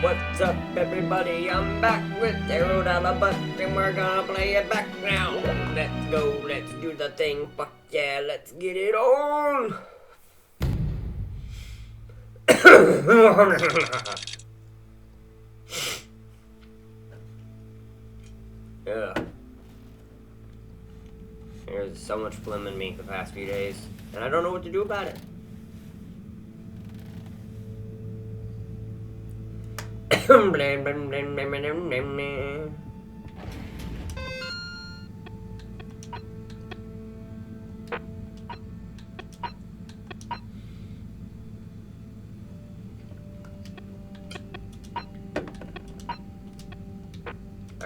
What's up, everybody? I'm back with Halibut, and we're gonna play it back now. Let's go, let's do the thing. Fuck yeah, let's get it on. Yeah. There's so much phlegm in me the past few days, and I don't know what to do about it. I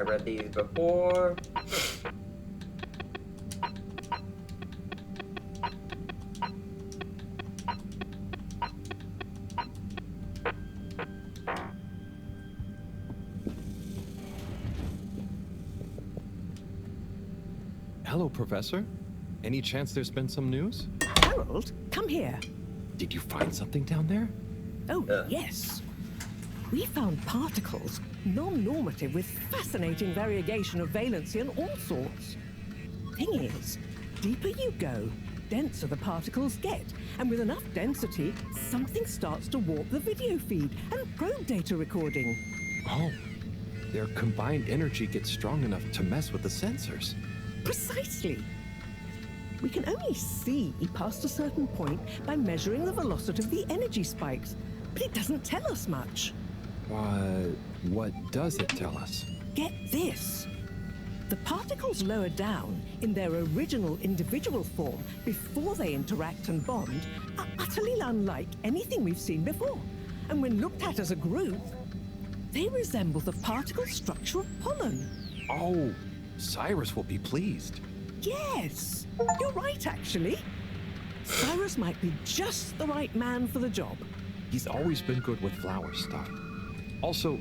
read these before. Hello, Professor. Any chance there's been some news? Harold, come here. Did you find something down there? Oh, yes. We found particles, non-normative, with fascinating variegation of valency and all sorts. Thing is, deeper you go, denser the particles get. And with enough density, something starts to warp the video feed and probe data recording. Oh, their combined energy gets strong enough to mess with the sensors. Precisely. We can only see past a certain point by measuring the velocity of the energy spikes, but it doesn't tell us much. What does it tell us? Get this. The particles lower down in their original individual form before they interact and bond are utterly unlike anything we've seen before. And when looked at as a group, they resemble the particle structure of pollen. Oh, Cyrus will be pleased. Yes, you're right, actually. Cyrus might be just the right man for the job. He's always been good with flower stuff. Also,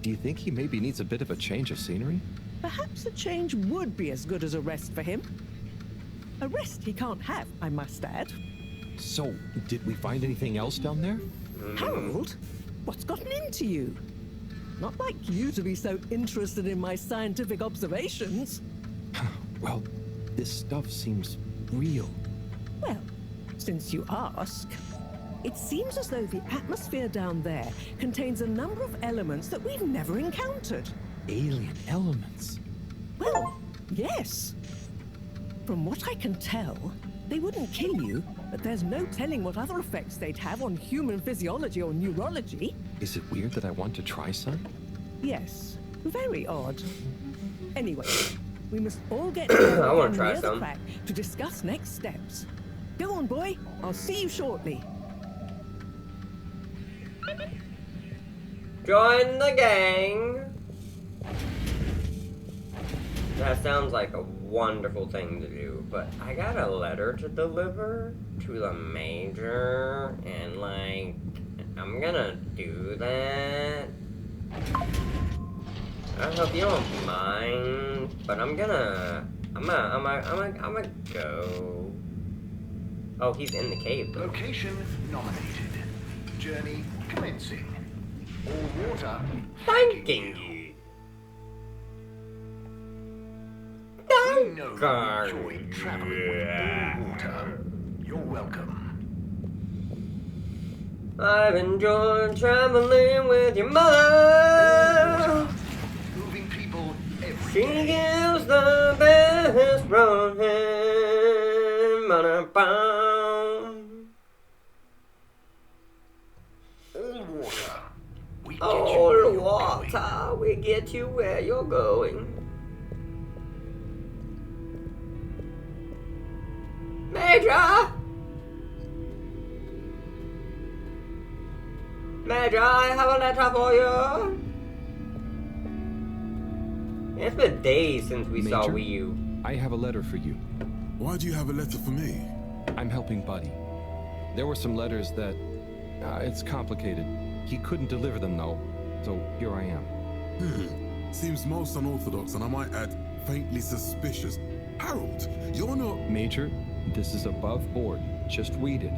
do you think he maybe needs a bit of a change of scenery? Perhaps a change would be as good as a rest for him. A rest he can't have, I must add. So, did we find anything else down there? Harold, what's gotten into you? Not like you to be so interested in my scientific observations. Well, this stuff seems real. Well, since you ask, it seems as though the atmosphere down there contains a number of elements that we've never encountered. Alien elements. Well, yes. From what I can tell, they wouldn't kill you, but there's no telling what other effects they'd have on human physiology or neurology. Is it weird that I want to try some? Yes, very odd. Anyway, we must all get together I wanna again try near the some. crack to discuss next steps. Go on, boy. I'll see you shortly. Join the gang. That sounds like a wonderful thing to do, but I got a letter to deliver to the major, and like, I'm gonna do that. I don't know if you don't mind, but I'm gonna go. Oh, he's in the cave though. Location nominated. Journey commencing. All water Thanking you. We know you enjoy traveling with all water. You're welcome. I've enjoyed traveling with your mother. Moving people every She day. gives the best run on a pound. All water. We get you All where the you're going. water will get you where you're going. Major! Major, I have a letter for you. It's been days since we saw Major? Wii U. I have a letter for you. Why do you have a letter for me? I'm helping Buddy. There were some letters that... it's complicated. He couldn't deliver them, though. So here I am. Seems most unorthodox, and I might add, faintly suspicious. Harold, you're not... Major, this is above board. Just read it.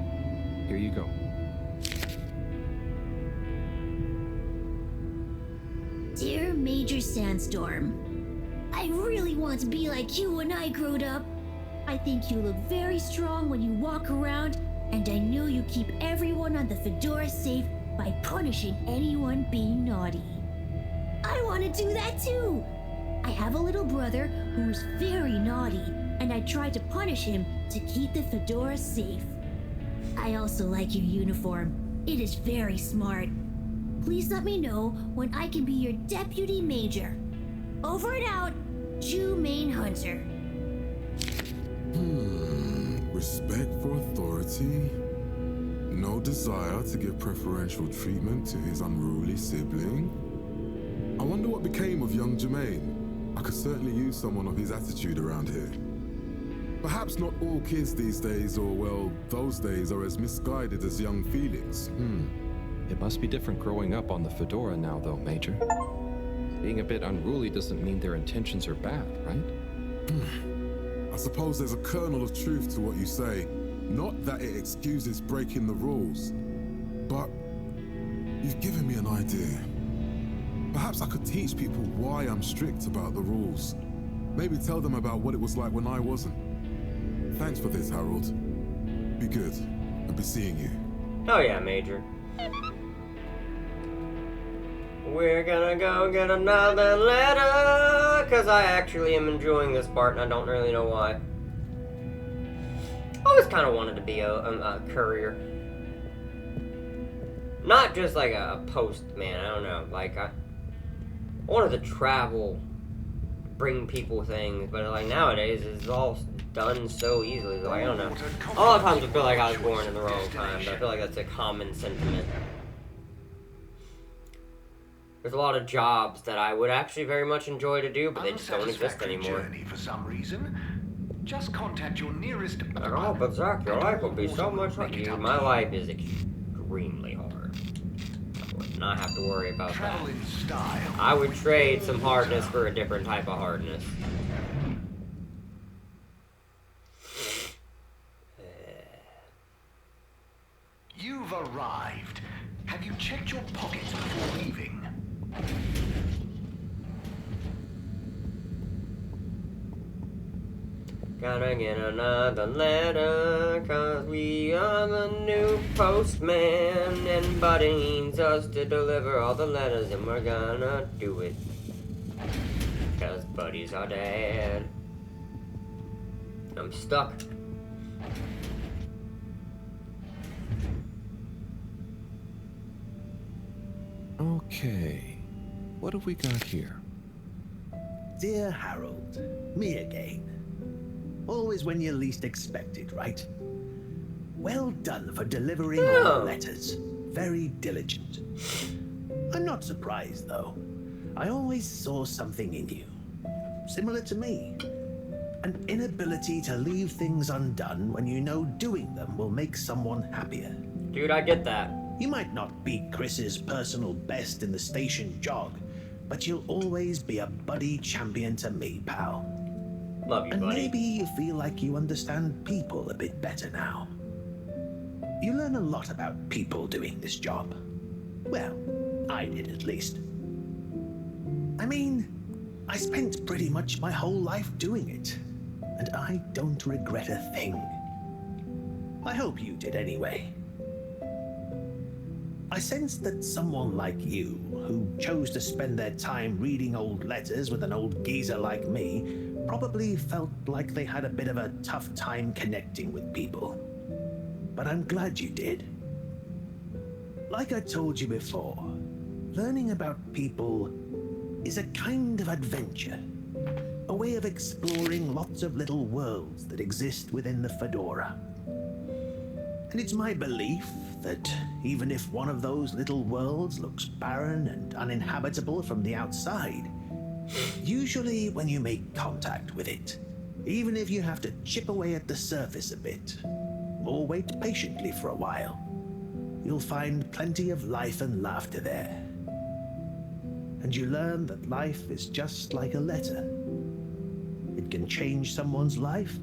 Here you go. Major Sandstorm. I really want to be like you when I growed up. I think you look very strong when you walk around, and I know you keep everyone on the Fedora safe by punishing anyone being naughty. I want to do that too. I have a little brother who's very naughty, and I try to punish him to keep the Fedora safe. I also like your uniform. It is very smart. Please let me know when I can be your deputy major. Over and out, Jew Main Hunter. Respect for authority. No desire to give preferential treatment to his unruly sibling. I wonder what became of young Jermaine. I could certainly use someone of his attitude around here. Perhaps not all kids these days, or well, those days, are as misguided as young Felix. It must be different growing up on the Fedora now, though, Major. Being a bit unruly doesn't mean their intentions are bad, right? I suppose there's a kernel of truth to what you say. Not that it excuses breaking the rules, but you've given me an idea. Perhaps I could teach people why I'm strict about the rules. Maybe tell them about what it was like when I wasn't. Thanks for this, Harold. Be good, and be seeing you. Oh yeah, Major. We're gonna go get another letter, because I actually am enjoying this part, and I don't really know why. I always kind of wanted to be a courier. Not just like a postman, I don't know. Like, I wanted to travel, bring people things, but like nowadays, it's all done so easily. Like, I don't know. A lot of times I feel like I was born in the wrong time, but I feel like that's a common sentiment. There's a lot of jobs that I would actually very much enjoy to do, but they just don't exist anymore. Journey for some reason. Just contact your nearest. Oh, but Zach, your life will be so much harder. My life is extremely hard. I would not have to worry about that. Travel in style. I would trade some hardness for a different type of hardness. You've arrived. Have you checked your pockets before leaving? Gotta get another letter, cause we are the new postman, and Buddy needs us to deliver all the letters, and we're gonna do it. Cause Buddy's our dad. I'm stuck. Okay, what have we got here? Dear Harold, me again. Always when you least expect it, right? Well done for delivering all the letters. Very diligent. I'm not surprised, though. I always saw something in you. Similar to me. An inability to leave things undone when you know doing them will make someone happier. Dude, I get that. You might not be Chris's personal best in the station jog, but you'll always be a buddy champion to me, pal. Love you, And buddy. maybe you feel like you understand people a bit better now. You learn a lot about people doing this job. Well, I did at least. I mean, I spent pretty much my whole life doing it, and I don't regret a thing. I hope you did anyway. I sensed that someone like you, who chose to spend their time reading old letters with an old geezer like me, probably felt like they had a bit of a tough time connecting with people. But I'm glad you did. Like I told you before, learning about people is a kind of adventure, a way of exploring lots of little worlds that exist within the Fedora. And it's my belief that even if one of those little worlds looks barren and uninhabitable from the outside, usually when you make contact with it, even if you have to chip away at the surface a bit, or wait patiently for a while, you'll find plenty of life and laughter there. And you learn that life is just like a letter. It can change someone's life,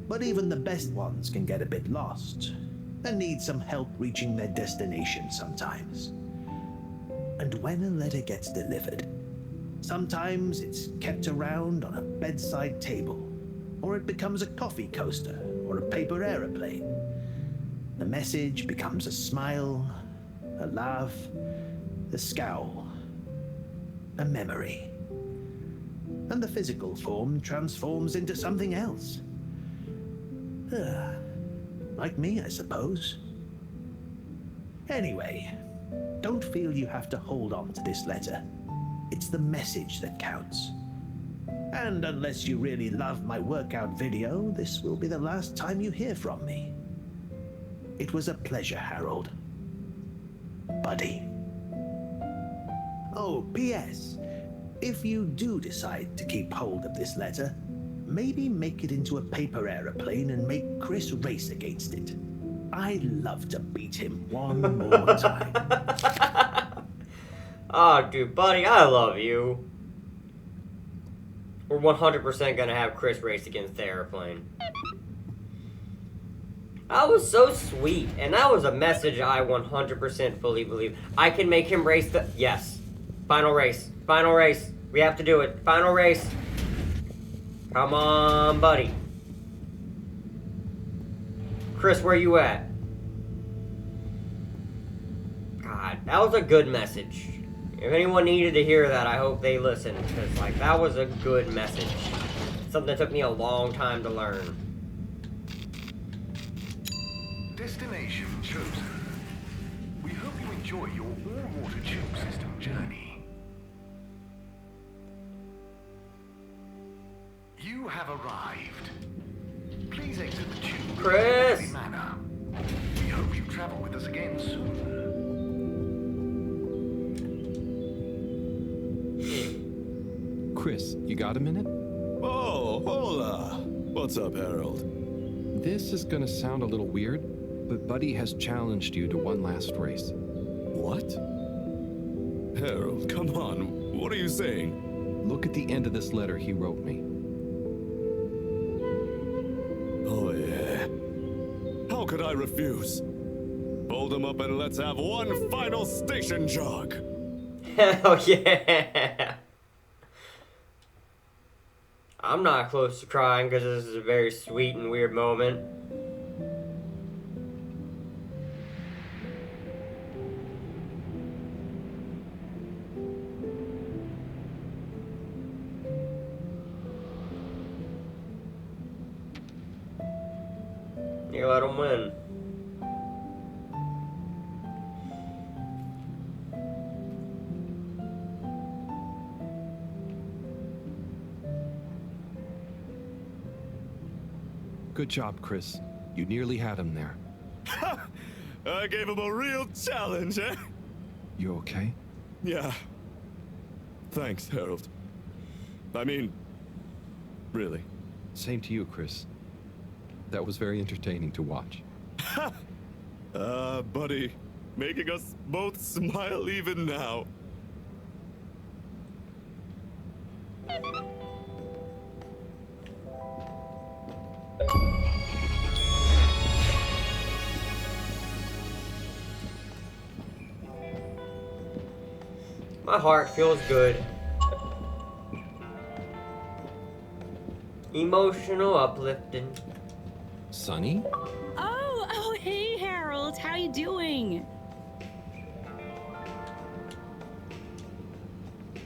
but even the best ones can get a bit lost and need some help reaching their destination sometimes. And when a letter gets delivered, Sometimes it's kept around on a bedside table, or it becomes a coffee coaster or a paper aeroplane. The message becomes a smile, a laugh, a scowl, a memory. And the physical form transforms into something else. Like me, I suppose. Anyway, don't feel you have to hold on to this letter. It's the message that counts. And unless you really love my workout video, this will be the last time you hear from me. It was a pleasure, Harold. Buddy. Oh, P.S. If you do decide to keep hold of this letter, maybe make it into a paper aeroplane and make Chris race against it. I'd love to beat him one more time. Oh, dude, buddy, I love you. We're 100% gonna have Chris race against the airplane. That was so sweet, and that was a message I 100% fully believe. I can make him race the... Yes. Final race. Final race. We have to do it. Final race. Come on, buddy. Chris, where you at? God, that was a good message. If anyone needed to hear that, I hope they listened, because, like, that was a good message. Something that took me a long time to learn. Destination chosen. We hope you enjoy your all-water tube system journey. You have arrived. Please exit the tube in a Chris! orderly manner. We hope you travel with us again soon. Chris, you got a minute? Oh, hola. What's up, Harold? This is gonna sound a little weird, but Buddy has challenged you to one last race. What? Harold, come on. What are you saying? Look at the end of this letter he wrote me. Oh, yeah. How could I refuse? Fold him up and let's have one final station jog. Hell yeah! I'm not close to crying because this is a very sweet and weird moment. You let him win. Good job, Chris. You nearly had him there. I gave him a real challenge, eh? You okay? Yeah. Thanks, Harold. I mean, really. Same to you, Chris. That was very entertaining to watch. Buddy, making us both smile even now. My heart feels good. Emotional uplifting. Sonny? Oh, hey, Harold. How you doing?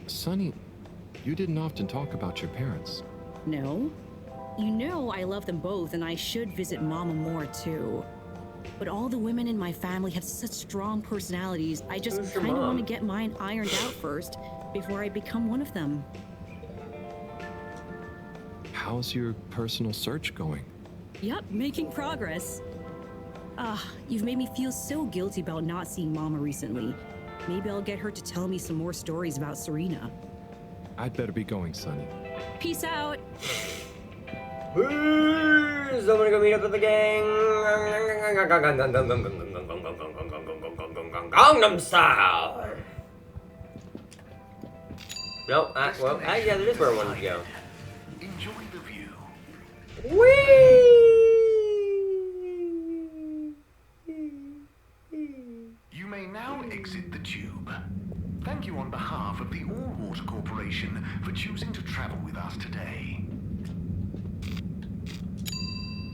Sonny, you didn't often talk about your parents. No. You know I love them both, and I should visit Mama more, too. But all the women in my family have such strong personalities, I just Who's your kind of mom? want to get mine ironed out first, before I become one of them. How's your personal search going? Yep, making progress. You've made me feel so guilty about not seeing Mama recently. Maybe I'll get her to tell me some more stories about Serena. I'd better be going, Sonny. Peace out! Peace! I'm gonna go meet up with the gang. Gangnam Style. Nope. Well, yeah, that is where I wanted to go. Enjoy the view. Whee! You may now exit the tube. Thank thank you on behalf of the All-Water Corporation for choosing to travel with us today.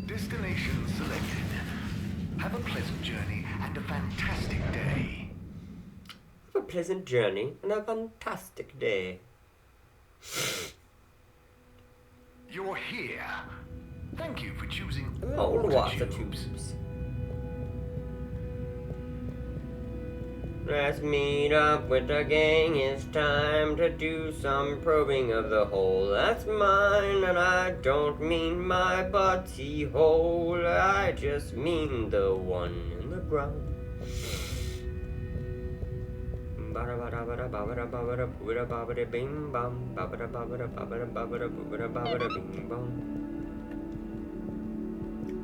Destination selected. Have a pleasant journey and a fantastic day. Have a pleasant journey and a fantastic day. You're here. Thank you for choosing All water water tubes. tubes. Let's meet up with the gang. It's time to do some probing of the hole. That's mine, and I don't mean my butty hole. I just mean the one in the ground.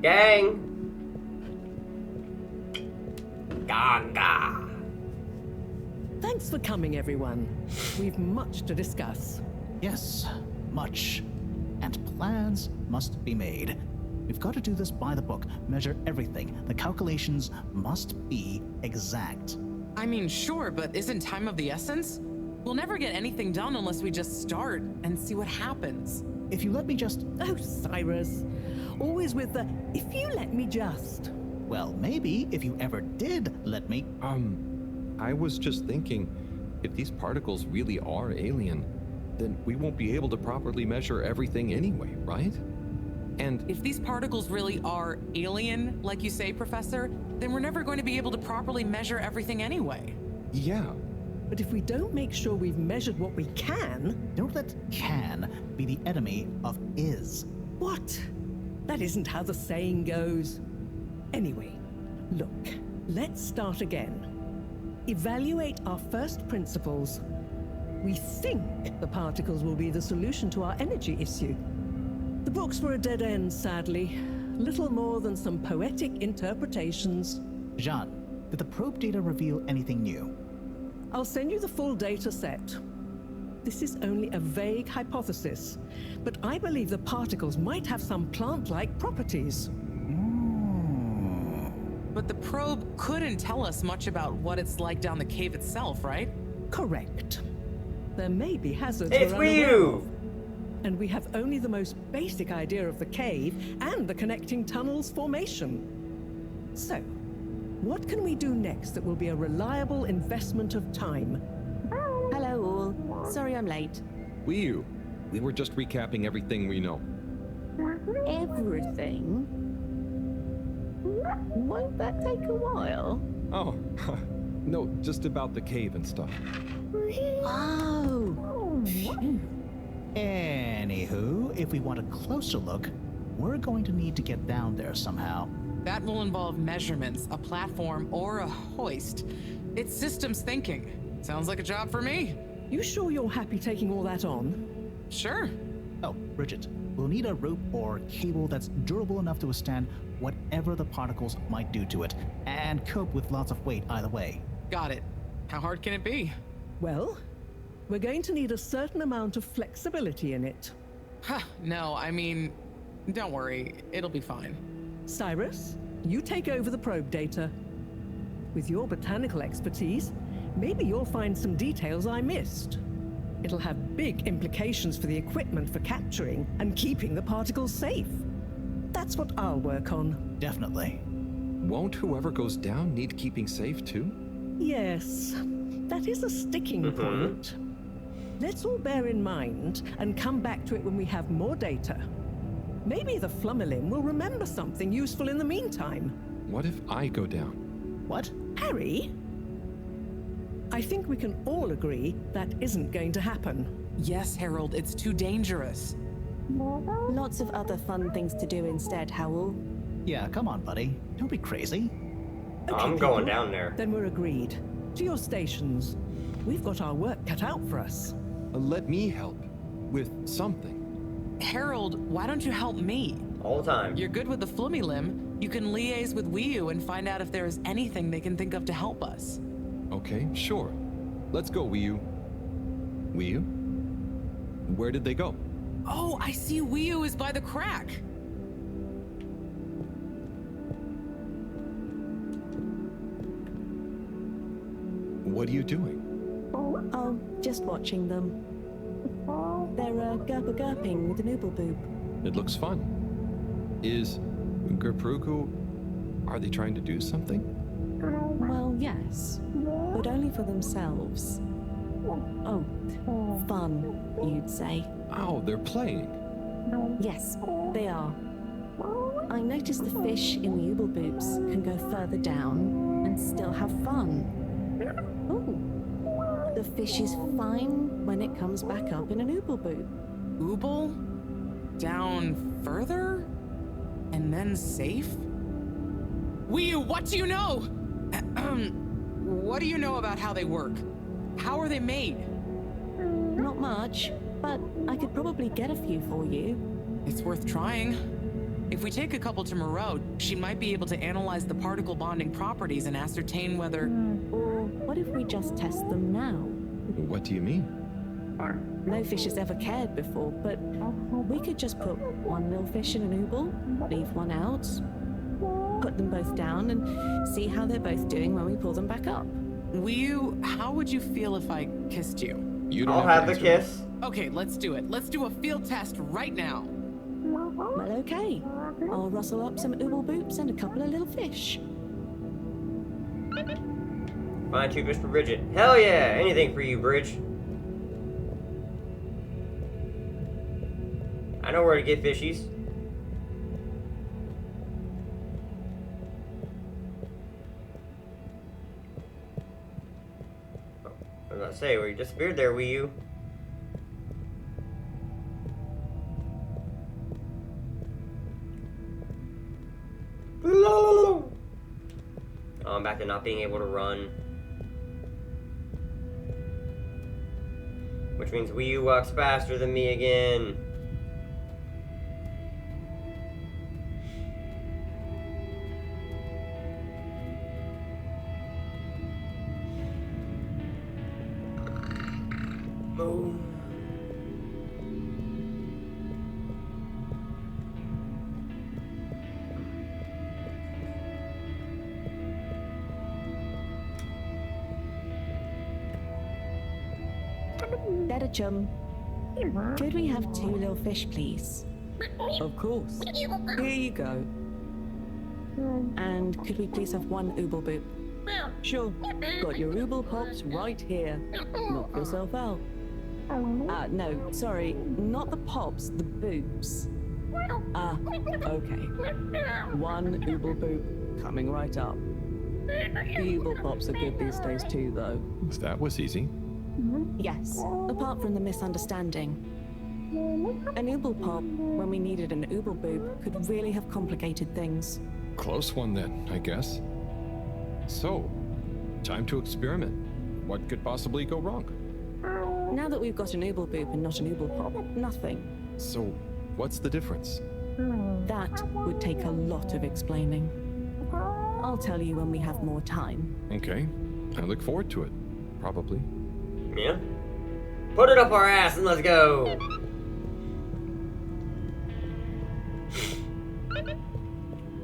Gang! Gaga! Thanks for coming, everyone. We've much to discuss. Yes, much. And plans must be made. We've got to do this by the book, measure everything. The calculations must be exact. I mean, sure, but isn't time of the essence? We'll never get anything done unless we just start and see what happens. If you let me just... Oh, Cyrus. Always with the, if you let me just. Well, maybe if you ever did let me... I was just thinking, if these particles really are alien, then we won't be able to properly measure everything anyway, right? And If these particles really are alien, like you say, Professor, then we're never going to be able to properly measure everything anyway. yeah, But if we don't make sure we've measured what we can. Don't let can be the enemy of is. What? That isn't how the saying goes. Anyway, look, let's start again. Evaluate our first principles. We think the particles will be the solution to our energy issue. The books were a dead end, sadly. Little more than some poetic interpretations. Jean, did the probe data reveal anything new? I'll send you the full data set. This is only a vague hypothesis, but I believe the particles might have some plant-like properties. But the probe couldn't tell us much about what it's like down the cave itself, right? Correct. There may be hazards It's we're unaware Ryu! of, and we have only the most basic idea of the cave and the connecting tunnels formation. So, what can we do next that will be a reliable investment of time? Hello all. Sorry I'm late. we were just recapping everything we know. Everything? Won't that take a while? Oh, no, just about the cave and stuff. Oh. Anywho, if we want a closer look, we're going to need to get down there somehow. That will involve measurements, a platform, or a hoist. It's systems thinking. Sounds like a job for me. You sure you're happy taking all that on? Sure. Oh, Bridget, we'll need a rope or cable that's durable enough to withstand whatever the particles might do to it, and cope with lots of weight either way. Got it. How hard can it be? Well, we're going to need a certain amount of flexibility in it. Huh, no, I mean, don't worry. It'll be fine. Cyrus, you take over the probe data. With your botanical expertise, maybe you'll find some details I missed. It'll have big implications for the equipment for capturing and keeping the particles safe. That's what I'll work on. Definitely. Won't whoever goes down need keeping safe too? Yes, that is a sticking point. Let's all bear in mind and come back to it when we have more data. Maybe the Flummerlin will remember something useful in the meantime. What if I go down? What? Harry? I think we can all agree that isn't going to happen. Yes, Harold, it's too dangerous. Lots of other fun things to do instead, Howell. Yeah, come on, buddy. Don't be crazy. Okay, I'm going people, down there. Then we're agreed. To your stations. We've got our work cut out for us. Let me help with something. Harold, why don't you help me? All the time. You're good with the Flummy Limb. You can liaise with Wiyu and find out if there is anything they can think of to help us. Okay, sure. Let's go, Wiyu. Wiyu? Where did they go? Oh, I see Wiyu is by the crack. What are you doing? Oh, just watching them. They're gurping with an oobleboob. It looks fun. Is Gerprugu... Are they trying to do something? Well, yes, but only for themselves. Oh, fun, you'd say. Oh, they're playing. Yes, they are. I noticed the fish in the oobleboobs can go further down and still have fun. Oh, the fish is fine when it comes back up in an oobleboob. Ooble? Down further? And then safe? Wii, what do you know? What do you know about how they work? How are they made? Not much, but I could probably get a few for you. It's worth trying. If we take a couple to Moreau, she might be able to analyze the particle bonding properties and ascertain whether... Or what if we just test them now? What do you mean? No fish has ever cared before, but we could just put one little fish in an ooble, leave one out, put them both down, and see how they're both doing when we pull them back up. How would you feel if I kissed you? You don't I'll have the kiss. Okay, let's do it. Let's do a field test right now. Well, okay. I'll rustle up some oobleboops and a couple of little fish. Find 2 fish for Bridget. Hell yeah! Anything for you, Bridge. I know where to get fishies. Oh, I was about to say, where you disappeared there, Wii U. Oh, I'm back to not being able to run. Which means Wii U walks faster than me again. Move. Better chum. Could we have 2 little fish, please? Of course. Here you go. And could we please have 1 oobleboop? Sure. Got your ooble pops right here. Knock yourself out. No, sorry, not the pops, the boobs. Okay. 1 oobleboop coming right up. The ooble pops are good these days too, though. That was easy. Yes, apart from the misunderstanding. An ooble pop, when we needed an oobleboob, could really have complicated things. Close one then, I guess. So, time to experiment. What could possibly go wrong? Now that we've got an oobleboob and not an ooble pop, nothing. So, what's the difference? That would take a lot of explaining. I'll tell you when we have more time. Okay, I look forward to it. Probably. Yeah. Put it up our ass and let's go.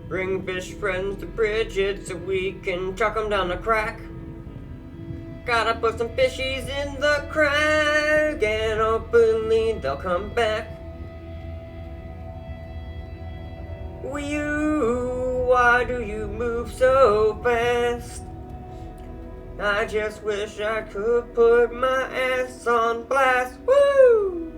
Bring fish friends to Bridget so we can chuck them down the crack. Gotta put some fishies in the crack and hopefully they'll come back. You, why do you move so fast? I just wish I could put my ass on blast. Woo!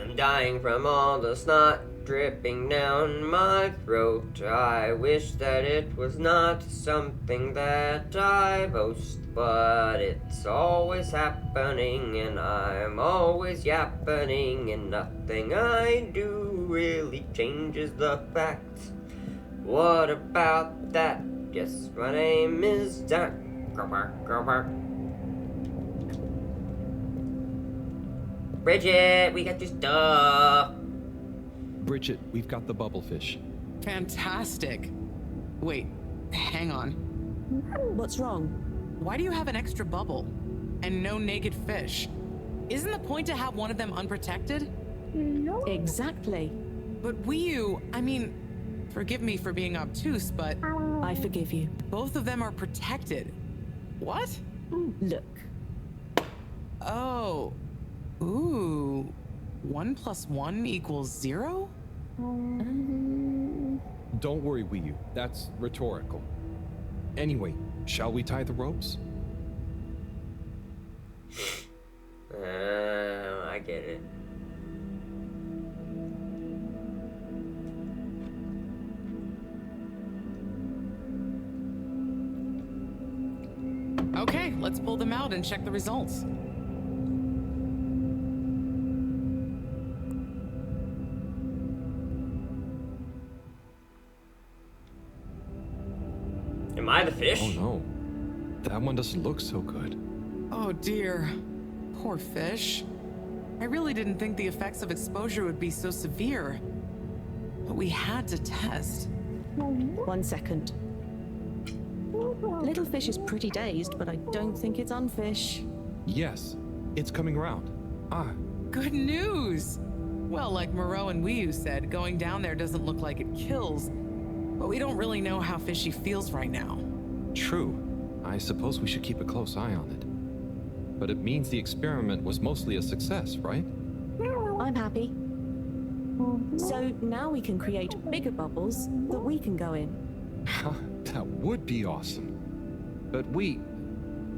I'm dying from all the snot dripping down my throat. I wish that it was not something that I boast, but it's always happening and I'm always yappening and nothing I do really changes the facts. What about that? Yes, my name is Zach. Bridget, we got your stuff. Bridget, we've got the bubblefish. Fantastic. Wait, hang on. What's wrong? Why do you have an extra bubble? And no naked fish? Isn't the point to have one of them unprotected? Exactly. But Wii U, I mean, Forgive me for being obtuse, but I forgive you. both of them are protected. What? Look. Oh. Ooh. 1 + 1 = 0? Don't worry, Wii-U. That's rhetorical. Anyway, shall we tie the ropes? I get it. Okay, let's pull them out and check the results. Am I the fish? Oh no. That one doesn't look so good. Oh dear. Poor fish. I really didn't think the effects of exposure would be so severe. But we had to test. 1 second. Little fish is pretty dazed, but I don't think it's unfish. Yes, it's coming around. Ah, Good news! Well, like Moreau and Wii-U said, going down there doesn't look like it kills. But we don't really know how fishy feels right now. true. I suppose we should keep a close eye on it. But it means the experiment was mostly a success, right? I'm happy. So now we can create bigger bubbles that we can go in. That would be awesome. But we,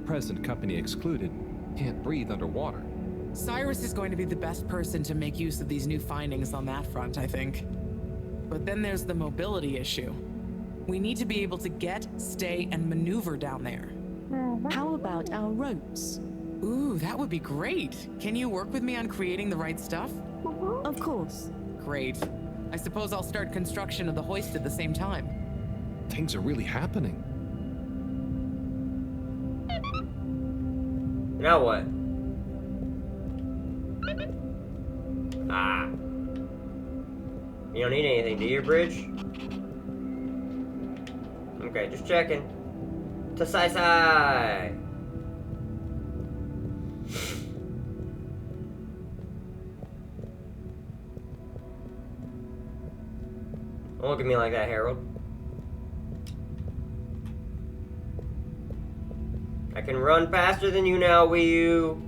present company excluded, can't breathe underwater. Cyrus is going to be the best person to make use of these new findings on that front, I think. But then there's the mobility issue. We need to be able to get, stay, and maneuver down there. How about our ropes? Ooh, that would be great. Can you work with me on creating the right stuff? Of course. Great. I suppose I'll start construction of the hoist at the same time. Things are really happening. Now what? Ah. You don't need anything, do you, Bridge? Okay, just checking. To Sai. Don't look at me like that, Harold. I can run faster than you now, Wii-U.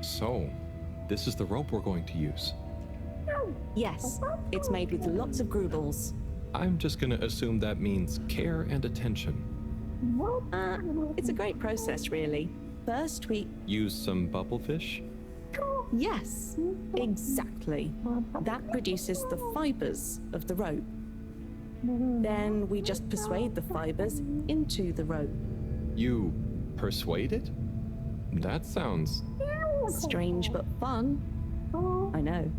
So, this is the rope we're going to use. Yes, it's made with lots of groobles. I'm just gonna assume that means care and attention. It's a great process, really. First, we... Use some bubblefish? Yes, exactly. That produces the fibers of the rope. Then we just persuade the fibers into the rope. You persuade it? That sounds... Strange but fun. I know.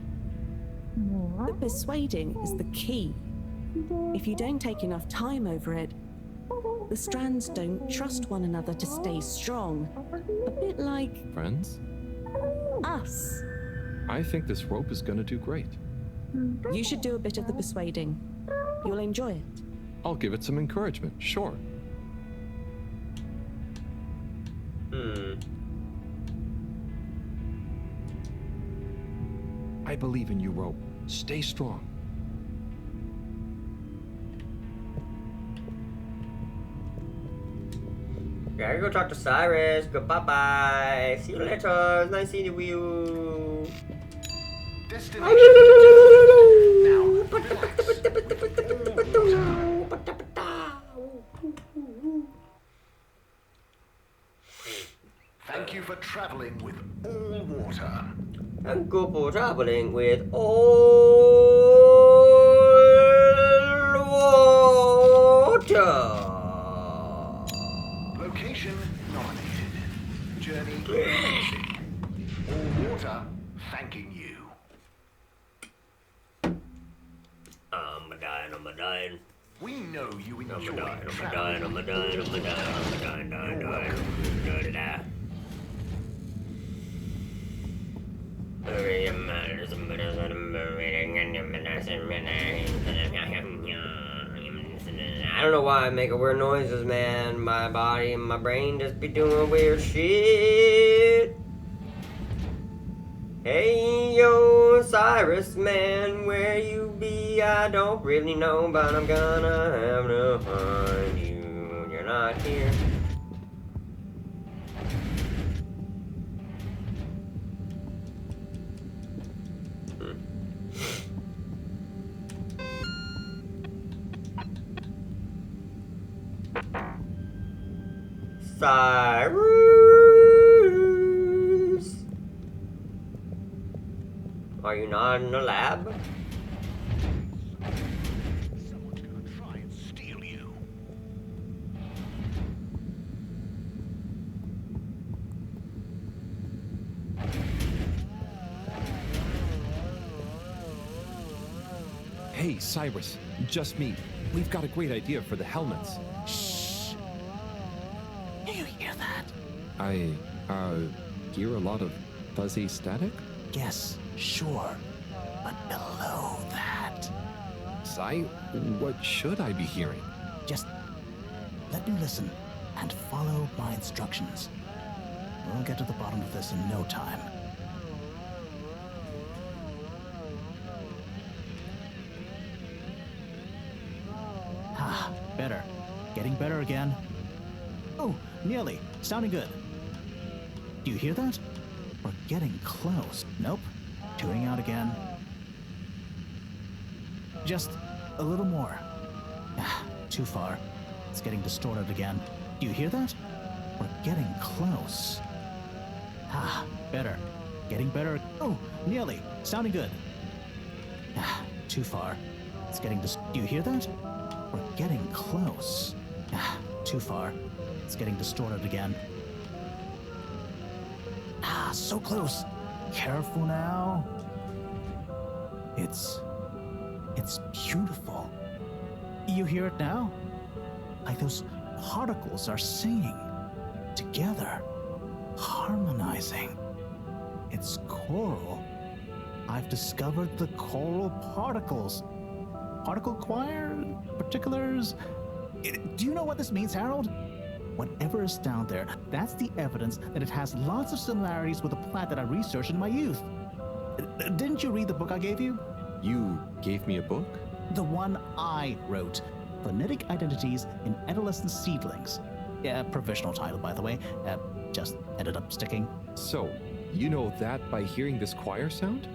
The persuading is the key. If you don't take enough time over it, the strands don't trust one another to stay strong. A bit like... Friends? us. I think this rope is gonna do great. You should do a bit of the persuading. You'll enjoy it. I'll give it some encouragement, sure. I believe in you, rope. Stay strong. Gotta go talk to Cyrus. Goodbye. See you later. It's nice seeing you, Wii-U. Destination. Now, thank you for traveling with all water. And go for traveling with all water. Location nominated. Journey commencing. All water thanking you. I'm a dying. We know you enjoy I'm a traveling. dying. I don't know why I make weird noises, man. My body and my brain just be doing weird shit. Hey, yo, Cyrus, man, where you be? I don't really know, but I'm gonna have to find you. You're not here. Cyrus! Are you not in the lab? Someone's gonna try and steal you. Hey, Cyrus, just me. We've got a great idea for the helmets. Shh. Do you hear that? I, hear a lot of fuzzy static? Yes, sure. But below that, Cy, what should I be hearing? just let me listen and follow my instructions. We'll get to the bottom of this in no time. Ah, better. Getting better again. Oh, nearly. Sounding good. Do you hear that? We're getting close. Nope. Tuning out again. Just a little more. Ah, too far. It's getting distorted again. Do you hear that? We're getting close. Ah, better. Getting better. Oh, nearly. Sounding good. Ah, too far. It's getting do you hear that? We're getting close. Ah, too far. It's getting distorted again. Ah, so close. Careful now. It's beautiful. You hear it now? Like those particles are singing together, harmonizing. It's choral. I've discovered the choral particles. Particle choir? Particulars? Do you know what this means, Harold? Whatever is down there, that's the evidence that it has lots of similarities with the plant that I researched in my youth. Didn't you read the book I gave you? You gave me a book? The one I wrote. Phonetic Identities in Adolescent Seedlings. Yeah, provisional title, by the way. Just ended up sticking. So, you know that by hearing this choir sound?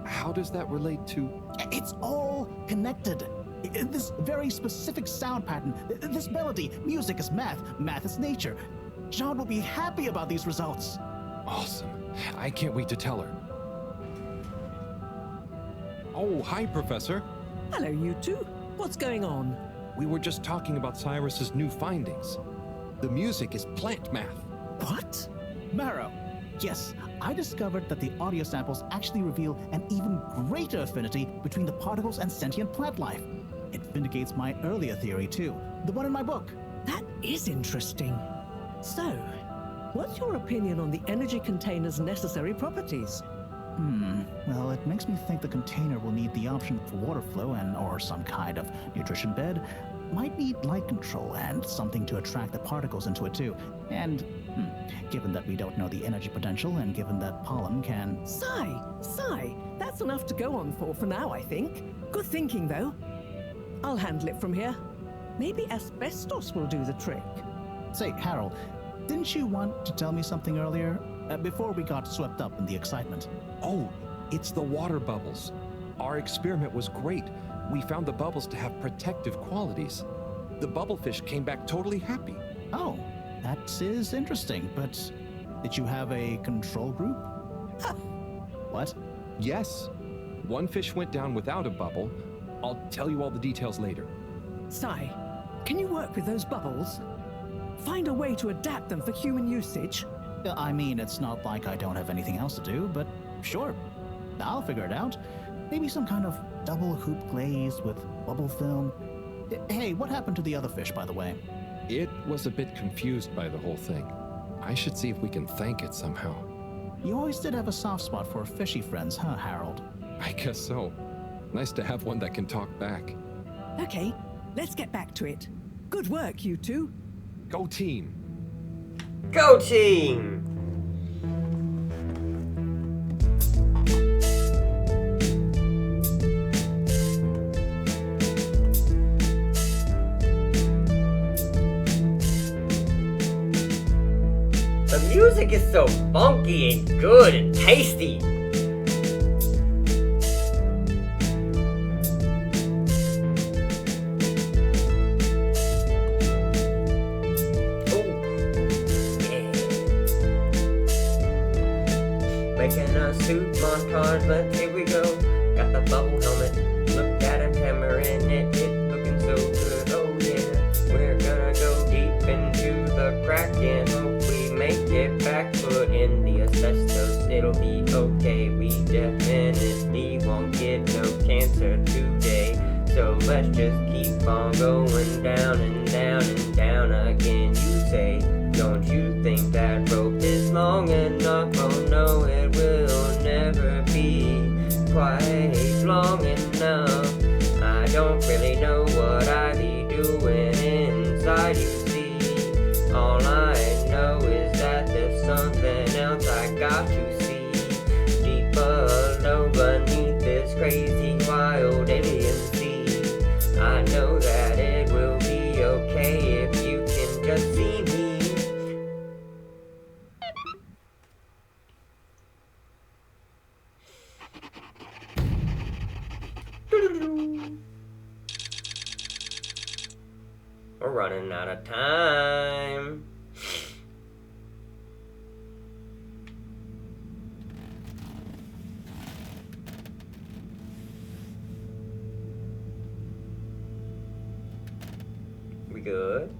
How does that relate to... It's all connected. This very specific sound pattern, this melody, music is math, math is nature. John will be happy about these results. Awesome. I can't wait to tell her. Oh, hi, Professor. Hello, you two. What's going on? We were just talking about Cyrus's new findings. The music is plant math. What? Marrow. Yes, I discovered that the audio samples actually reveal an even greater affinity between the particles and sentient plant life. It vindicates my earlier theory, too. The one in my book. That is interesting. So, what's your opinion on the energy container's necessary properties? Well, it makes me think the container will need the option for water flow or some kind of nutrition bed. Might need light control and something to attract the particles into it too. And, given that we don't know the energy potential and given that pollen can... Sigh. That's enough to go on for now, I think. Good thinking, though. I'll handle it from here. Maybe asbestos will do the trick. Say, Harold, didn't you want to tell me something earlier? Before we got swept up in the excitement. Oh, it's the water bubbles. Our experiment was great. We found the bubbles to have protective qualities. The bubblefish came back totally happy. Oh, that is interesting, but did you have a control group? What? Yes. One fish went down without a bubble. I'll tell you all the details later. Sai, can you work with those bubbles? Find a way to adapt them for human usage? I mean, it's not like I don't have anything else to do, but sure. I'll figure it out. Maybe some kind of double hoop glaze with bubble film. Hey, what happened to the other fish, by the way? It was a bit confused by the whole thing. I should see if we can thank it somehow. You always did have a soft spot for fishy friends, huh, Harold? I guess so. Nice to have one that can talk back. Okay, let's get back to it. Good work, you two. Go team! Go team! The music is so funky and good and tasty. Making a suit montage, let's here we go. Got the bubble helmet, look at him hammering it, it's looking so good, oh yeah. We're gonna go deep into the crack and hope we make it back. Put in the asbestos, it'll be okay. We definitely won't get no cancer today. So let's just keep on going down and down and down again. You say, don't you think that rope is long enough? Oh no, it will never be quite long enough. I don't really know what I be doing inside, you see. All I know is that there's something else I got to see. Deep below beneath this crazy wild alien sea. I know that it will be okay if you can just see me. We're running out of time. We good?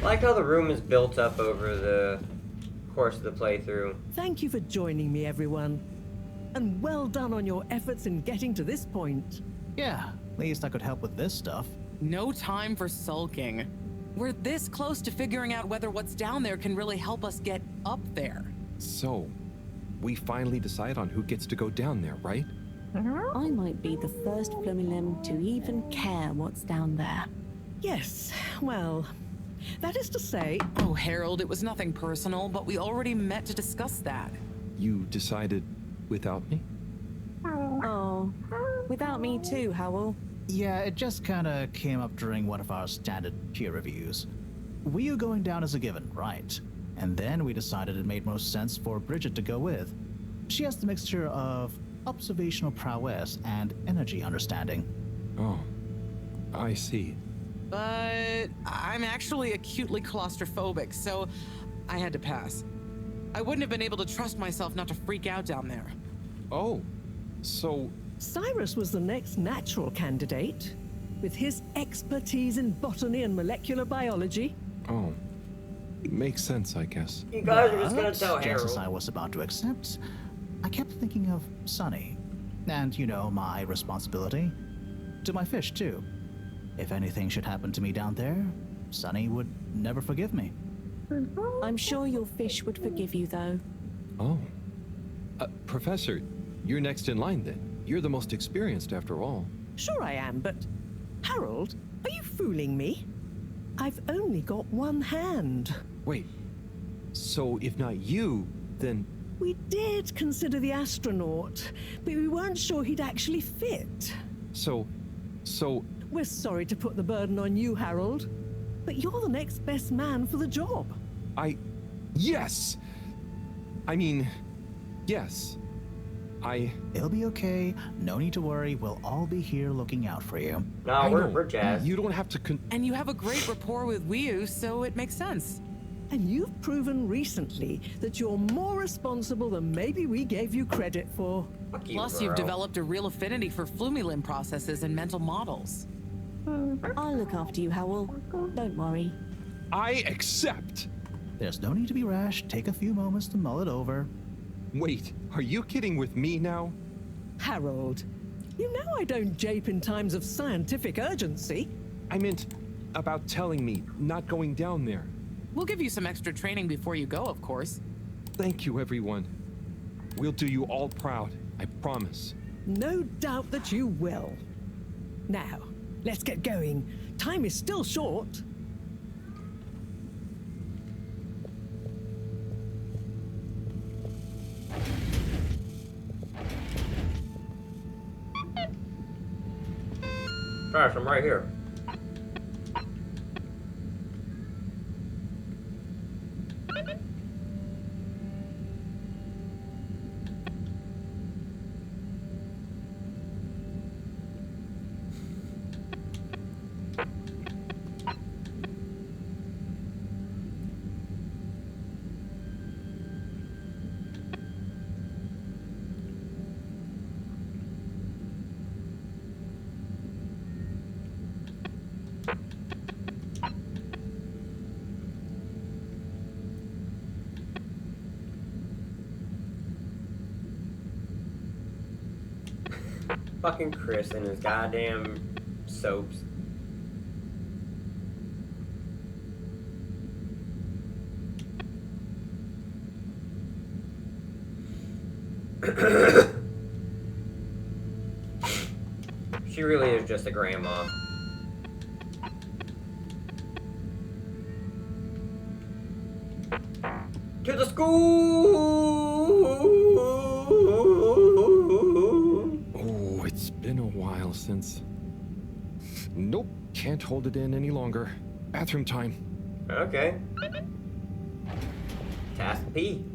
I like how the room is built up over the course of the playthrough. Thank you for joining me, everyone. And well done on your efforts in getting to this point. Yeah, at least I could help with this stuff. No time for sulking. We're this close to figuring out whether what's down there can really help us get up there. So, we finally decide on who gets to go down there, right? I might be the first Flumilim to even care what's down there. Yes, well, that is to say... Oh, Harold, it was nothing personal, but we already met to discuss that. You decided without me? Oh, without me too, Howell. Yeah, it just kinda came up during one of our standard peer reviews. We are going down as a given, right? And then we decided it made most sense for Bridget to go with. She has the mixture of observational prowess and energy understanding. Oh, I see. But I'm actually acutely claustrophobic, so I had to pass. I wouldn't have been able to trust myself not to freak out down there. Oh, so... Cyrus was the next natural candidate, with his expertise in botany and molecular biology. Oh, makes sense, I guess. You guys are just gonna tell Just Harold. as I was about to accept, I kept thinking of Sunny. And, you know, my responsibility. To my fish, too. If anything should happen to me down there, Sunny would never forgive me. I'm sure your fish would forgive you, though. Oh. Professor, you're next in line then. You're the most experienced after all. Sure I am, but... Harold, are you fooling me? I've only got one hand. Wait, so if not you, then... We did consider the astronaut, but we weren't sure he'd actually fit. So... We're sorry to put the burden on you, Harold, but you're the next best man for the job. Yes! I mean, yes. It'll be okay. No need to worry. We'll all be here looking out for you. No, we're jazzed. You don't have to And you have a great rapport with Wiu, so it makes sense. And you've proven recently that you're more responsible than maybe we gave you credit for. Fuck you, Plus, bro. you've developed a real affinity for Flumilim processes and mental models. I'll look after you, Howell. Don't worry. I accept! There's no need to be rash. Take a few moments to mull it over. Wait, are you kidding with me now? Harold, you know I don't jape in times of scientific urgency. I meant, about telling me, not going down there. We'll give you some extra training before you go, of course. Thank you, everyone. We'll do you all proud, I promise. No doubt that you will. Now, let's get going. Time is still short. Gosh, I'm right here. Fucking Chris and his goddamn soaps. She really is just a grandma. To the school! Oh, it's been a while since... Nope, can't hold it in any longer. Bathroom time. Okay. Task P.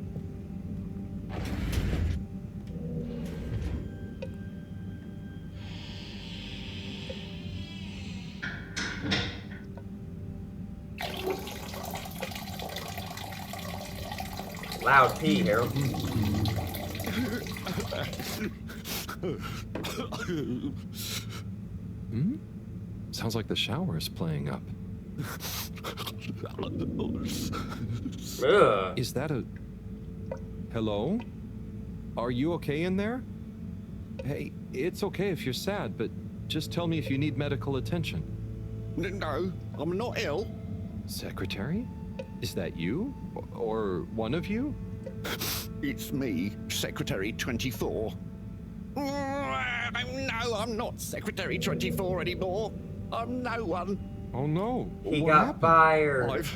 Loud P here. Sounds like the shower is playing up. Ugh. Is that a... Hello? Are you okay in there? Hey, it's okay if you're sad, but just tell me if you need medical attention. No, I'm not ill. Secretary? Is that you? Or one of you? It's me, Secretary 24. No, I'm not Secretary 24 anymore. I'm no one. Oh no. He What got happened? fired.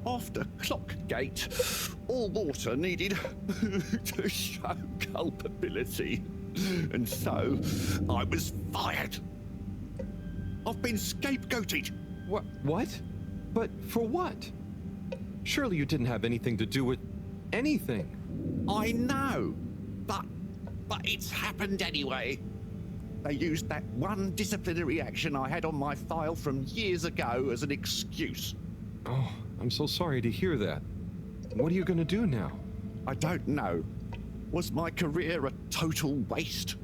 After Clockgate, all water needed to show culpability. And so, I was fired. I've been scapegoated. What? But for what? Surely you didn't have anything to do with anything. I know, but it's happened anyway. They used that one disciplinary action I had on my file from years ago as an excuse. Oh, I'm so sorry to hear that. What are you gonna do now? I don't know. Was my career a total waste?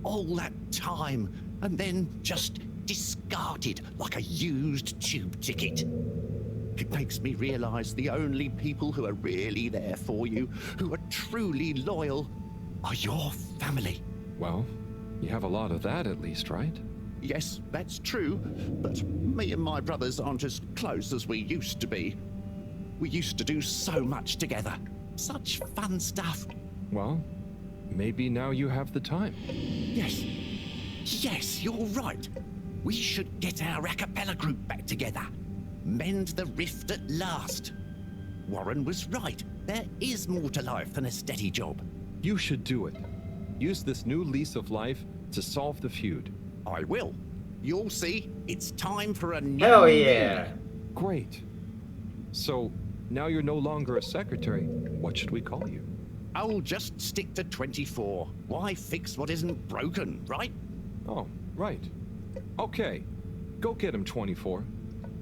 All that time, and then just discarded like a used tube ticket. It makes me realize the only people who are really there for you, who are truly loyal, are your family. Well, you have a lot of that at least, right? Yes, that's true, but me and my brothers aren't as close as we used to be. We used to do so much together. Such fun stuff. Well, maybe now you have the time. Yes. Yes, you're right. We should get our a cappella group back together. Mend the rift at last. Warren was right. There is more to life than a steady job. You should do it. Use this new lease of life to solve the feud. I will. You'll see. It's time for a new... Hell yeah. Great. So, now you're no longer a secretary. What should we call you? I'll just stick to 24. Why fix what isn't broken, right? Oh, right. Okay. Go get him, 24.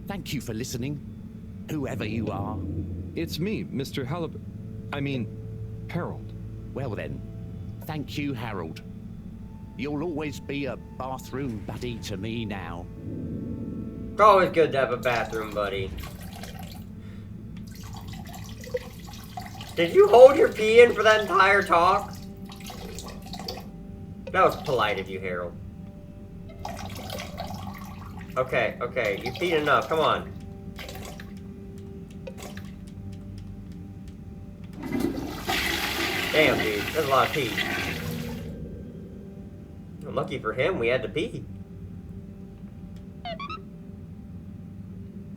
Thank you for listening, whoever you are. It's me, Mr. Halibut. I mean, Harold. Well then, thank you, Harold. You'll always be a bathroom buddy to me now. It's always good to have a bathroom buddy. Did you hold your pee in for that entire talk? That was polite of you, Harold. Okay, okay. You've eaten enough. Come on. Damn, dude. That's a lot of pee. Lucky for him, we had to pee.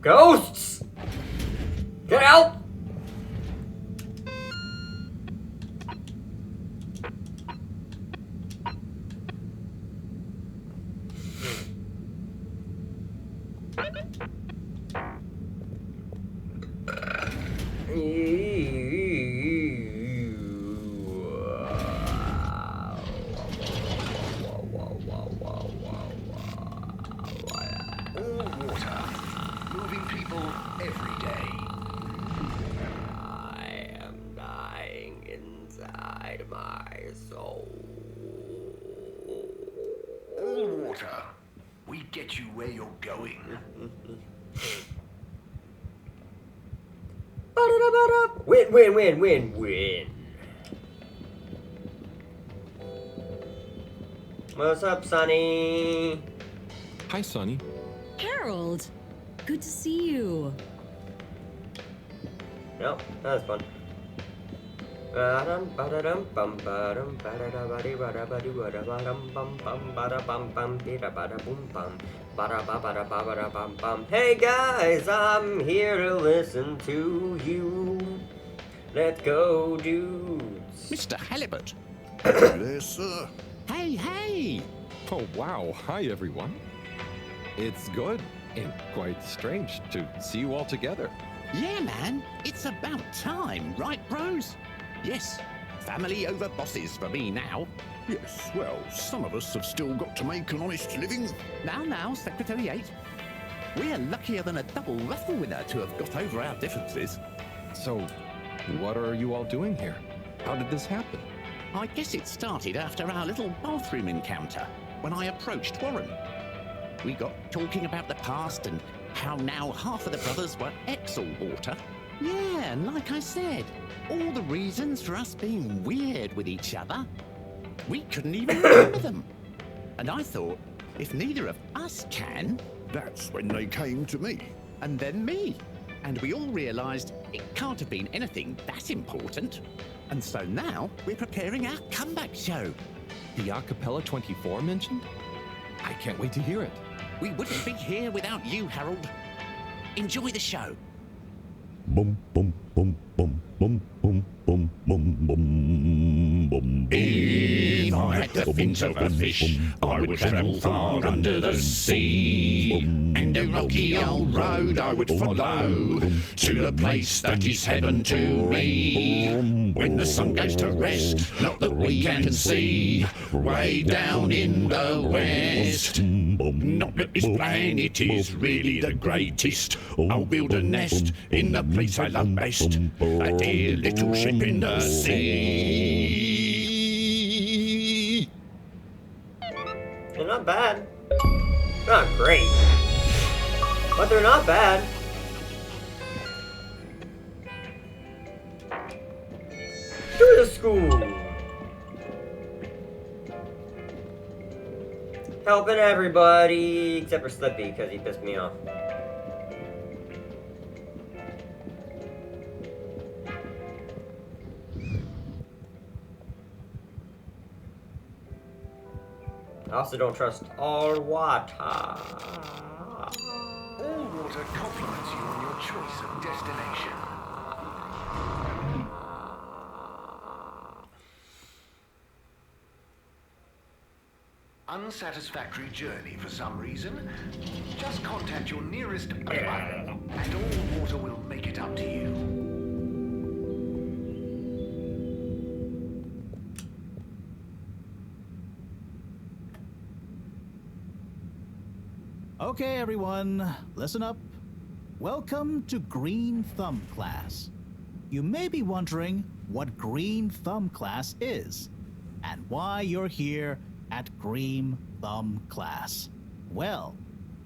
Ghosts! Get out! All water. Moving people every day. I am dying inside my soul. All water. We get you where you're going. Win, win, win, win, win. What's up, Sonny? Hi, Sonny. Harold, good to see you. Nope, that was fun. Hey guys, I'm here to listen to you. Let's go, dudes. Mr. Halibut. Yes, sir. Hey, hey! Oh, wow. Hi, everyone. It's good and quite strange to see you all together. Yeah, man, it's about time, right, bros? Yes, family over bosses for me now. Yes, well, some of us have still got to make an honest living. Now, Secretary 8. We're luckier than a double raffle winner to have got over our differences. So, what are you all doing here? How did this happen? I guess it started after our little bathroom encounter, when I approached Warren. We got talking about the past and how now half of the brothers were ex-all-water. Yeah, and like I said, all the reasons for us being weird with each other, we couldn't even remember them. And I thought, if neither of us can... That's when they came to me. And then me. And we all realised it can't have been anything that important. And so now we're preparing our comeback show. The Acapella 24 mentioned? I can't wait to hear it. We wouldn't be here without you, Harold. Enjoy the show. Bum bum bum bum bum bum bum bum bum bum. If I had the fins of a fish, I would travel far under the sea. And a rocky old road I would follow to the place that is heaven to me. When the sun goes to rest, not that we can see, way down in the west. Not that this planet is really the greatest. I'll build a nest in the place I love best, a dear little ship in the sea. They're not bad. Not great. But they're not bad. To the school. Helping everybody except for Slippy because he pissed me off. I also don't trust all water. All water compliments you on your choice of destination. Unsatisfactory journey for some reason? Just contact your nearest and all water will make it up to you. Okay, everyone, listen up. Welcome to Green Thumb class. You may be wondering what Green Thumb class is and why you're here at Green Thumb class. Well,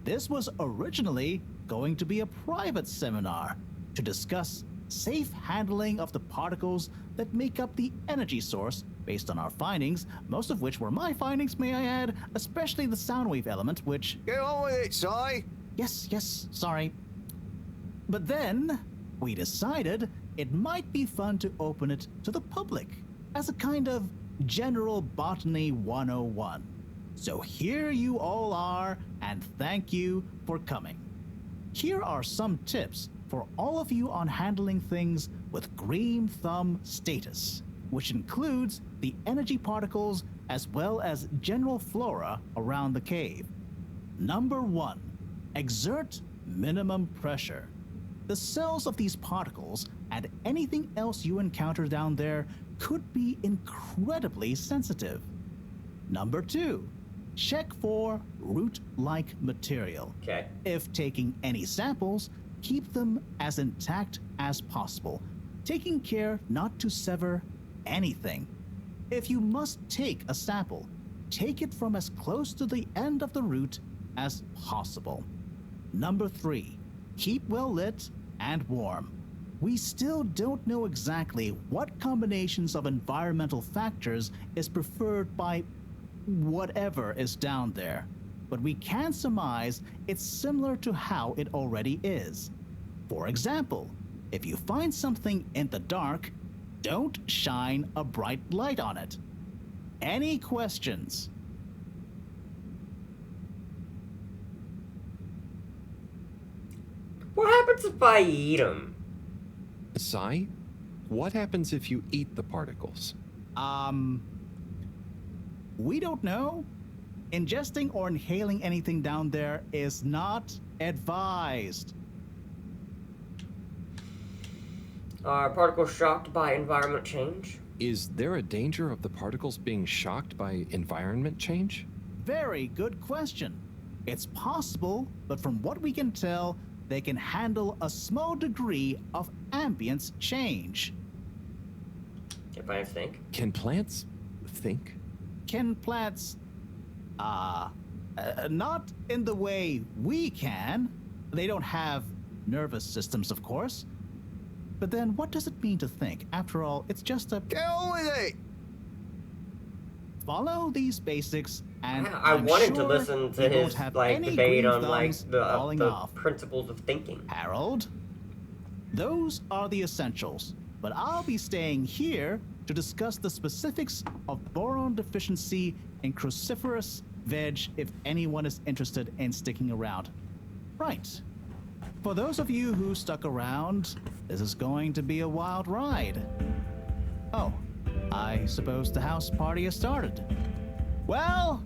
this was originally going to be a private seminar to discuss safe handling of the particles that make up the energy source based on our findings, most of which were my findings, may I add, especially the sound wave element, which... Get on with it, Si. Yes, sorry. But then, we decided it might be fun to open it to the public as a kind of general botany 101. So here you all are, and thank you for coming. Here are some tips for all of you on handling things with green thumb status, which includes the energy particles as well as general flora around the cave. Number 1, exert minimum pressure. The cells of these particles and anything else you encounter down there could be incredibly sensitive. Number 2, check for root-like material. Okay. If taking any samples, keep them as intact as possible, taking care not to sever anything. If you must take a sample, take it from as close to the end of the root as possible. Number 3, keep well lit and warm. We still don't know exactly what combinations of environmental factors is preferred by whatever is down there, but we can surmise it's similar to how it already is. For example, if you find something in the dark, don't shine a bright light on it. Any questions? What happens if I eat them? Si, what happens if you eat the particles? We don't know. Ingesting or inhaling anything down there is not advised. Are particles shocked by environment change? Is there a danger of the particles being shocked by environment change? Very good question. It's possible, but from what we can tell, they can handle a small degree of ambience change. If I think. Can plants think? Can plants, not in the way we can. They don't have nervous systems, of course. But then what does it mean to think? After all, it's just a... Get on with it! Follow these basics, and I I'm wanted sure to listen to you his won't have like any debate green on like thumbs the falling off. principles of thinking. Harold, those are the essentials, but I'll be staying here to discuss the specifics of boron deficiency in cruciferous veg if anyone is interested in sticking around. Right. For those of you who stuck around, this is going to be a wild ride. Oh, I suppose the house party has started. Well,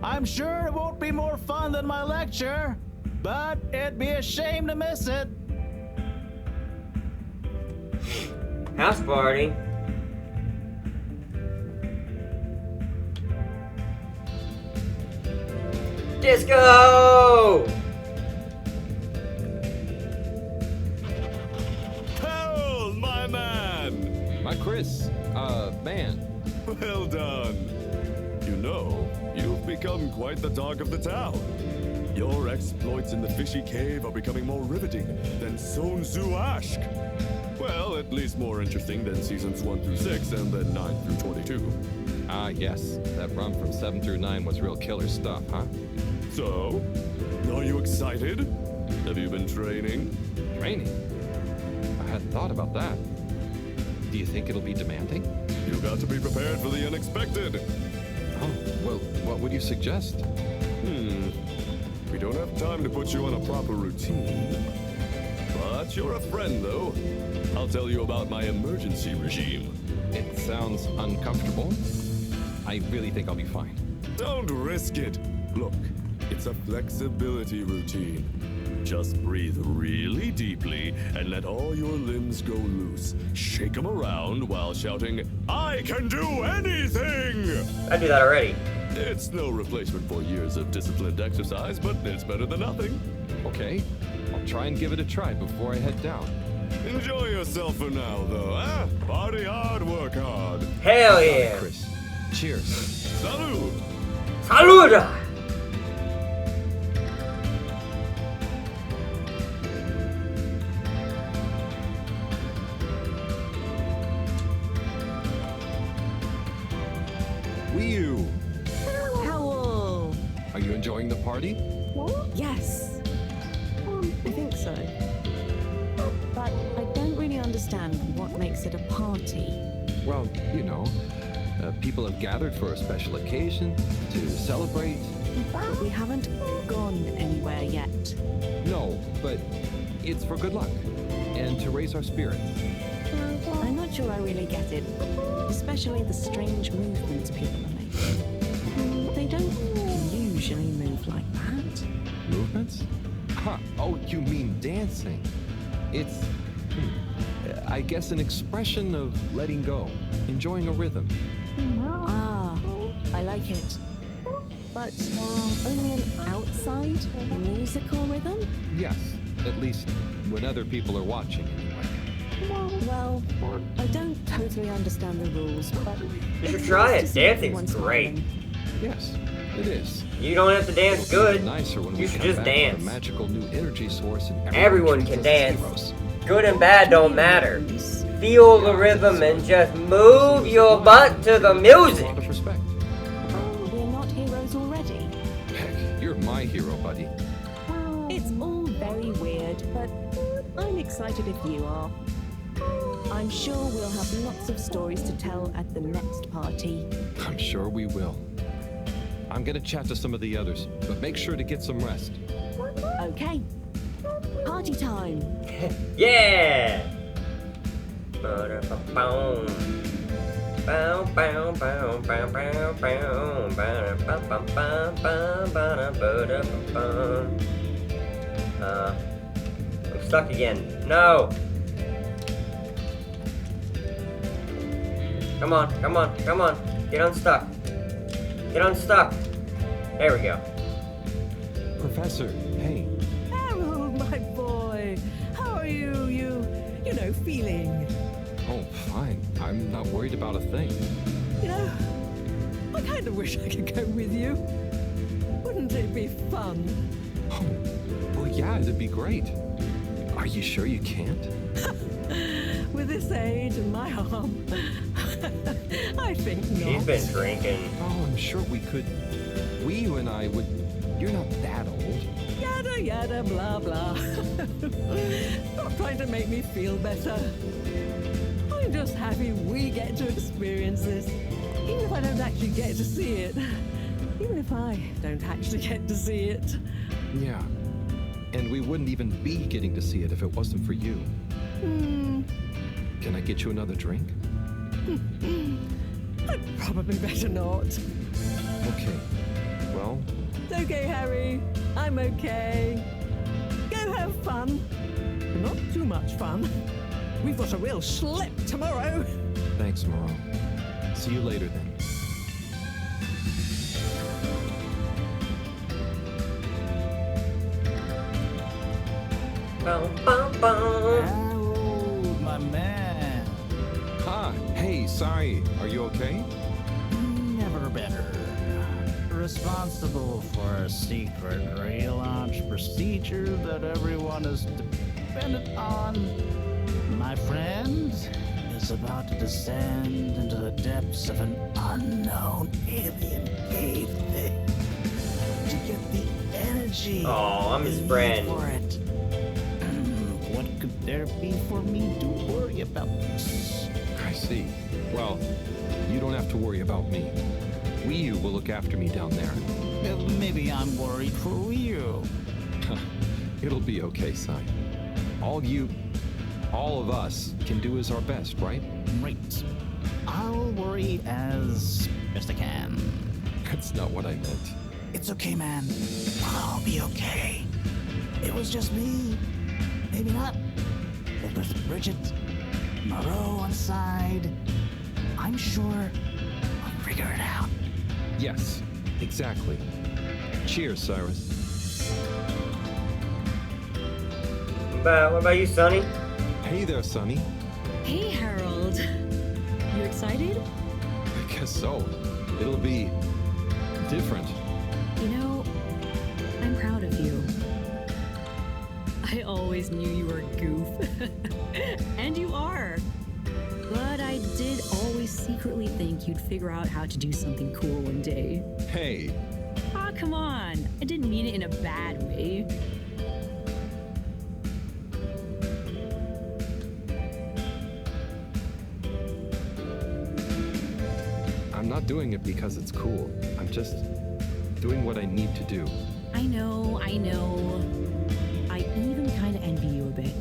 I'm sure it won't be more fun than my lecture, but it'd be a shame to miss it. House party. Disco! Harold, my man! My Chris, man. Well done. You know, you've become quite the talk of the town. Your exploits in the fishy cave are becoming more riveting than Sun Tzu Ashk. Well, at least more interesting than seasons 1 through 6 and then 9 through 22. Ah, yes. That run from 7 through 9 was real killer stuff, huh? So, are you excited? Have you been training? Training? I hadn't thought about that. Do you think it'll be demanding? You got to be prepared for the unexpected. Oh, well, what would you suggest? We don't have time to put you on a proper routine. But you're a friend, though. I'll tell you about my emergency regime. It sounds uncomfortable. I really think I'll be fine. Don't risk it. Look, it's a flexibility routine. Just breathe really deeply and let all your limbs go loose. Shake them around while shouting, "I can do anything!" I do that already. It's no replacement for years of disciplined exercise, but it's better than nothing. Okay, I'll try and give it a try before I head down. Enjoy yourself for now, though, eh? Party hard, work hard. Hell yeah! Chris, cheers. Salud! Saluda! You enjoying the party? Yes. I think so. But I don't really understand what makes it a party. Well, you know, people have gathered for a special occasion to celebrate. But we haven't gone anywhere yet. No, but it's for good luck and to raise our spirits. I'm not sure I really get it, especially the strange movements people are making. They don't usually move like that. Movements? Huh. Oh, you mean dancing? It's, I guess, an expression of letting go, enjoying a rhythm. Ah, I like it. But only an outside musical rhythm? Yes, at least when other people are watching anyway. Well, I don't totally understand the rules, but You should try it. Dancing's great. Yes, it is. You don't have to dance good. Nicer when You we should come just back dance. with a magical new energy source and Everyone treats can us as dance. heroes. Good and bad don't matter. Feel the rhythm and just move your butt to the A music. lot of respect. we're not heroes already. Heck, you're my hero, buddy. It's all very weird, but I'm excited if you are. I'm sure we'll have lots of stories to tell at the next party. I'm sure we will. I'm gonna chat to some of the others, but make sure to get some rest. Okay. Party time. Yeah. Ba-da-ba-boom. Bow, bow, bow, bow, bow, bow. Ba-da-ba-ba-ba-ba-ba-da-ba-da-ba-bum. I'm stuck again. No. Come on, come on, come on. Get unstuck. Get unstuck. There we go. Professor, hey. Harold, my boy. How are you? You know, feeling? Oh, fine. I'm not worried about a thing. You know, I kind of wish I could go with you. Wouldn't it be fun? Oh, well, yeah, it'd be great. Are you sure you can't? With this age and my arm, I think not. She's been drinking. Oh, I'm sure we could. You and I would. You're not that old. Yada yada blah blah. Stop trying to make me feel better. I'm just happy we get to experience this, even if I don't actually get to see it. Even if I don't actually get to see it. Yeah. And we wouldn't even be getting to see it if it wasn't for you. Can I get you another drink? I'd probably better not. Okay. Well, It's okay, Harry. I'm okay. Go have fun. Not too much fun. We've got a real schlep tomorrow. thanks, Moreau. See you later then. Bum, bum, bum. Harold, my man. Ah, hey, sorry. Are you okay? Never better. Responsible for a secret relaunch procedure that everyone is dependent on. My friend is about to descend into the depths of an unknown alien cave thing to get the energy. Aw, I'm his we need friend. For it. What could there be for me to worry about? I see. Well, you don't have to worry about me. We will look after me down there. Maybe I'm worried for you. It'll be okay, son. All of us can do is our best, right? Great. I'll worry as best I can. That's not what I meant. It's okay, man. I'll be okay. It was just me. Maybe not. It was Bridget, Moreau on side. I'm sure I'll figure it out. Yes, exactly. Cheers, Cyrus. What about you, Sonny? Hey there, Sonny. Hey, Harold. You excited? I guess so. It'll be different. You know, I'm proud of you. I always knew you were a goof. And you are. But I did always secretly think you'd figure out how to do something cool one day. Hey, Ah, come on. I didn't mean it in a bad way. I'm not doing it because it's cool. I'm just doing what I need to do. I know. I even kind of envy you a bit.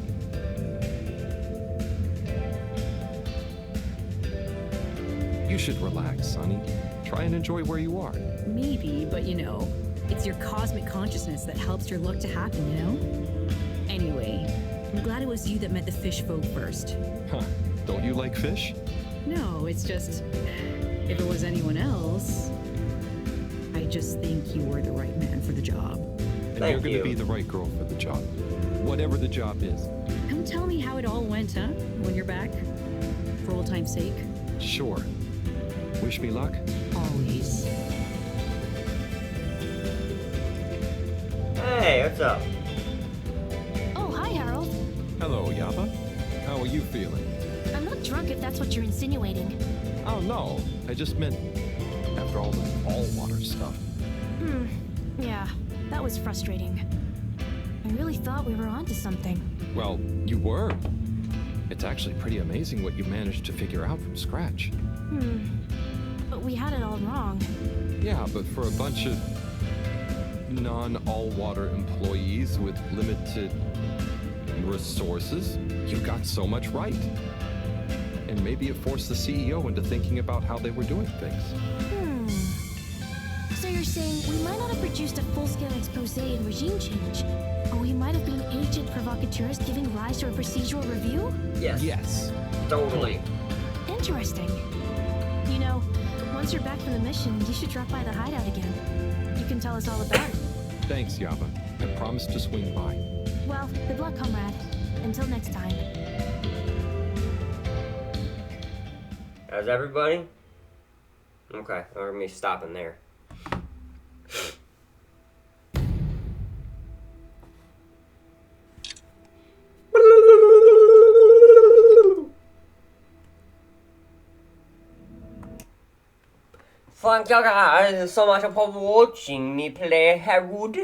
You should relax, Sonny. Try and enjoy where you are. Maybe, but it's your cosmic consciousness that helps your luck to happen, Anyway, I'm glad it was you that met the fish folk first. Huh. Don't you like fish? No, it's just, if it was anyone else, I just think you were the right man for the job. And you're going to be the right girl for the job. Whatever the job is. Come tell me how it all went, huh? When you're back? For old time's sake? Sure. Wish me luck? Always. Hey, what's up? Oh, hi, Harold. Hello, Yaba. How are you feeling? I'm not drunk if that's what you're insinuating. Oh, no. I just meant after all the all-water stuff. Yeah, that was frustrating. I really thought we were onto something. Well, you were. It's actually pretty amazing what you managed to figure out from scratch. But we had it all wrong. Yeah, but for a bunch of non-all-water employees with limited resources, you got so much right. And maybe it forced the CEO into thinking about how they were doing things. So you're saying we might not have produced a full-scale expose and regime change, or we might have been agent provocateurs giving rise to a procedural review? Yes. Totally. Interesting. Once you're back from the mission, you should drop by the hideout again. You can tell us all about it. Thanks, Yaba. I promise to swing by. Well, good luck, comrade. Until next time. How's everybody? Okay, we're gonna be stopping there. Thank you guys so much for watching me play Halibut.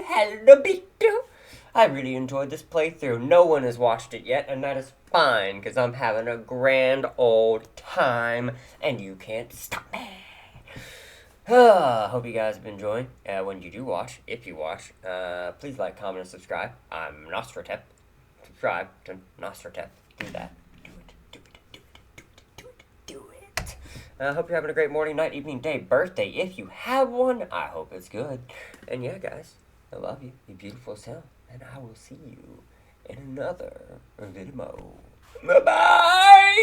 I really enjoyed this playthrough. No one has watched it yet, and that is fine, because I'm having a grand old time, and you can't stop me. Hope you guys have been enjoying. When you do watch, if you watch, please like, comment, and subscribe. I'm Nostratep. Subscribe to Nostratep. Do that. I hope you're having a great morning, night, evening, day, birthday. If you have one, I hope it's good. And yeah, guys, I love you. You're beautiful as hell. And I will see you in another video. Bye-bye!